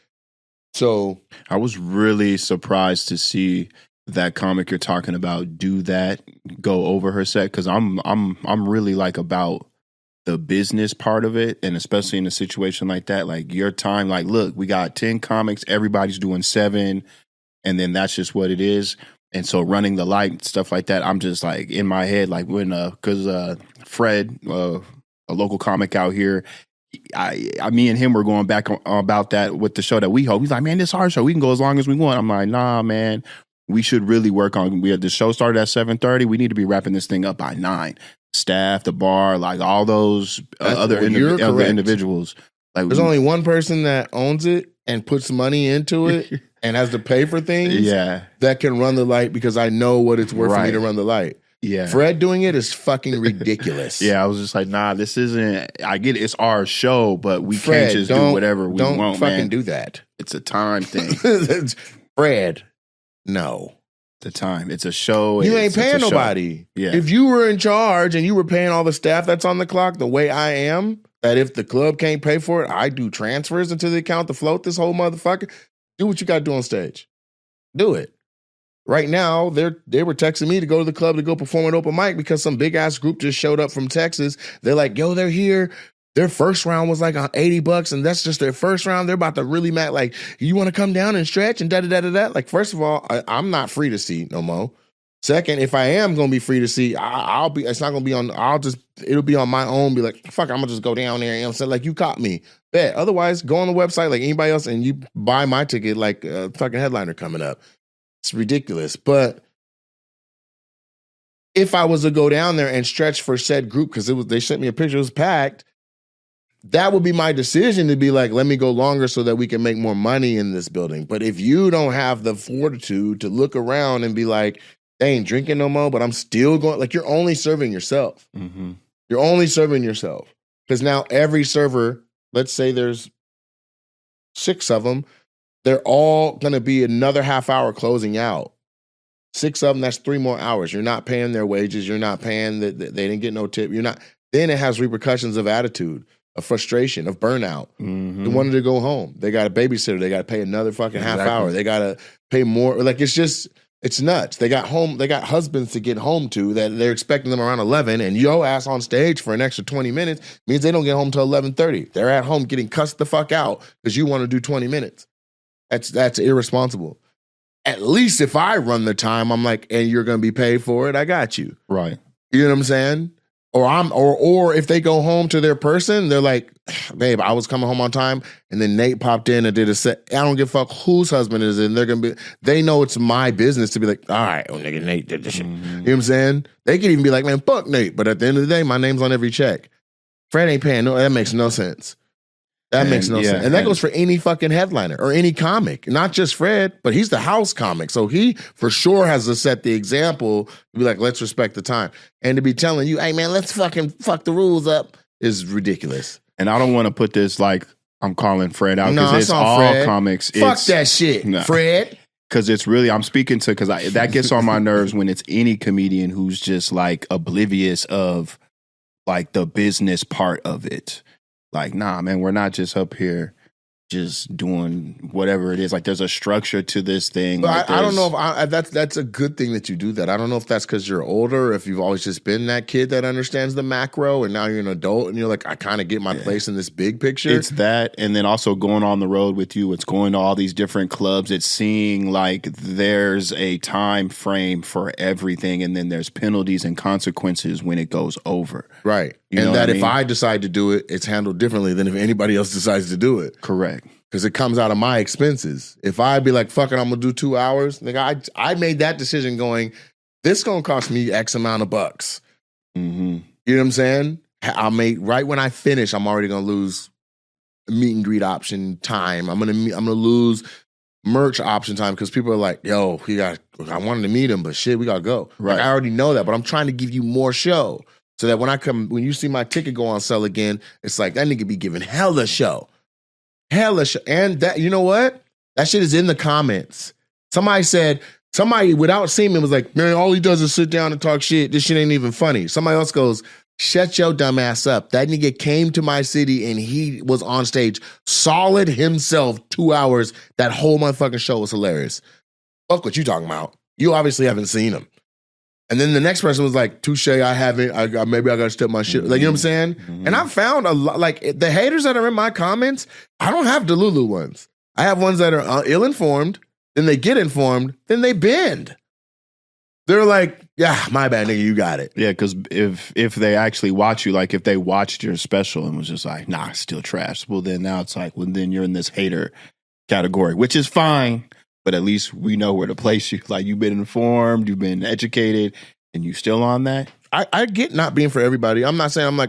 So I was really surprised to see that comic you're talking about do that, go over her set, because I'm really like about the business part of it, and especially in a situation like that, like your time, like look, we got 10 comics, everybody's doing 7, and then that's just what it is. And so running the light, stuff like that, I'm just like in my head, like when because Fred, a local comic out here, me and him were going back about that with the show that we hope. He's like, man, this is our show. We can go as long as we want. I'm like, nah, man, we should really work on. The show started at 7:30. We need to be wrapping this thing up by 9. Staff, the bar, like all those other individuals. Like, there's only one person that owns it and puts money into it and has to pay for things. Yeah, that can run the light because I know what it's worth for me to run the light. Yeah, Fred doing it is fucking ridiculous. Yeah, I was just like, nah, this isn't. I get it, it's our show, but we can't just do whatever we want. Don't fucking do that. It's a time thing. Fred, no. The time. It's a show. You ain't paying nobody. Yeah. If you were in charge and you were paying all the staff that's on the clock the way I am, that if the club can't pay for it, I do transfers into the account to float this whole motherfucker. Do what you got to do on stage. Do it. Right now, they were texting me to go to the club to go perform at open mic because some big ass group just showed up from Texas. They're like, yo, they're here. Their first round was like $80, and that's just their first round. They're about to really mad. Like, you want to come down and stretch and da-da-da-da-da? Like, first of all, I'm not free to see no more. Second, if I am going to be free to see, I'll be, it's not going to be on, it'll be on my own. Be like, fuck, I'm going to just go down there. You know what I'm saying? Like, you caught me. Bet. Otherwise, go on the website like anybody else and you buy my ticket like a fucking headliner coming up. It's ridiculous. But if I was to go down there and stretch for said group, because they sent me a picture, it was packed, that would be my decision to be like, let me go longer so that we can make more money in this building. But if you don't have the fortitude to look around and be like, they ain't drinking no more, but I'm still going, like, you're only serving yourself. Mm-hmm. You're only serving yourself. Because now every server, let's say there's 6 of them, they're all going to be another half hour closing out. 6 of them, that's 3 more hours. You're not paying their wages. You're not paying, they didn't get no tip. You're not, then it has repercussions of attitude, of frustration, of burnout. Mm-hmm. They wanted to go home. They got a babysitter. They got to pay another fucking half hour. They got to pay more. Like, it's nuts. They got husbands to get home to that they're expecting them around 11, and yo ass on stage for an extra 20 minutes means they don't get home till 11:30. They're at home getting cussed the fuck out because you want to do 20 minutes. That's irresponsible. At least if I run the time, I'm like, and you're going to be paid for it, I got you. Right. You know what I'm saying? Or if they go home to their person, they're like, babe, I was coming home on time, and then Nate popped in and did a set. I don't give a fuck whose husband it is, and they know it's my business to be like, all right, oh nigga, Nate did this shit. Mm-hmm. You know what I'm saying? They could even be like, man, fuck Nate. But at the end of the day, my name's on every check. Fred ain't paying. No, that makes no sense. That makes no sense. And that goes for any fucking headliner or any comic, not just Fred, but he's the house comic. So he for sure has to set the example to be like, let's respect the time. And to be telling you, hey man, let's fucking fuck the rules up is ridiculous. And I don't want to put this like I'm calling Fred out because it's all Fred. Comics. Fuck that shit, Fred. Because it's really, I'm speaking to, because that gets on my nerves when it's any comedian who's just like oblivious of like the business part of it. Like, nah, man, we're not just up here just doing whatever it is. Like, there's a structure to this thing. Like, I don't know if that's a good thing that you do that. I don't know if that's because you're older, if you've always just been that kid that understands the macro, and now you're an adult and you're like, I kind of get my place in this big picture. It's that, and then also going on the road with you. It's going to all these different clubs. It's seeing like there's a time frame for everything, and then there's penalties and consequences when it goes over. Right. And that if I decide to do it, it's handled differently than if anybody else decides to do it. Correct. Because it comes out of my expenses. If I be like, fuck it, I'm going to do 2 hours. Nigga, I made that decision going, this going to cost me X amount of bucks. Mm-hmm. You know what I'm saying? Right when I finish, I'm already going to lose meet and greet option time. I'm going to lose merch option time because people are like, yo, I wanted to meet him, but shit, we got to go. Right. Like, I already know that, but I'm trying to give you more show. So that when you see my ticket go on sale again, it's like, that nigga be giving hella show. Hella show. And that, you know what? That shit is in the comments. Somebody without seeing me was like, man, all he does is sit down and talk shit. This shit ain't even funny. Somebody else goes, Shut your dumb ass up. That nigga came to my city and he was on stage solid himself 2 hours. That whole motherfucking show was hilarious. Fuck what you talking about. You obviously haven't seen him. And then the next person was like, touche, I haven't. Maybe I got to step my shit. Like, you know what I'm saying? Mm-hmm. And I found a lot, like the haters that are in my comments, I don't have Delulu ones. I have ones that are ill-informed, then they get informed, then they bend. They're like, yeah, my bad, nigga, you got it. Yeah, because if they actually watch you, like if they watched your special and was just like, nah, it's still trash. Well, then now it's like, well, then you're in this hater category, which is fine. But at least we know where to place you. Like you've been informed, you've been educated, and you still on that. I get not being for everybody. I'm not saying I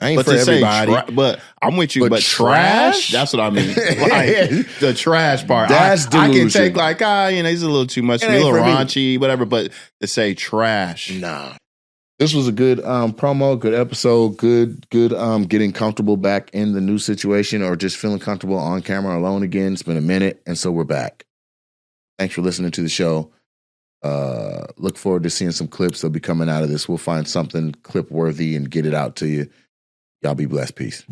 ain't But for everybody. But I'm with you. But trash? That's what I mean. Like the trash part. That's I can delusion. take like, he's a little too much, a little raunchy, whatever. But to say trash. Nah. This was a good promo, good episode, good getting comfortable back in the new situation or just feeling comfortable on camera alone again. It's been a minute, and so we're back. Thanks for listening to the show. Look forward to seeing some clips that'll be coming out of this. We'll find something clip worthy and get it out to you. Y'all be blessed. Peace.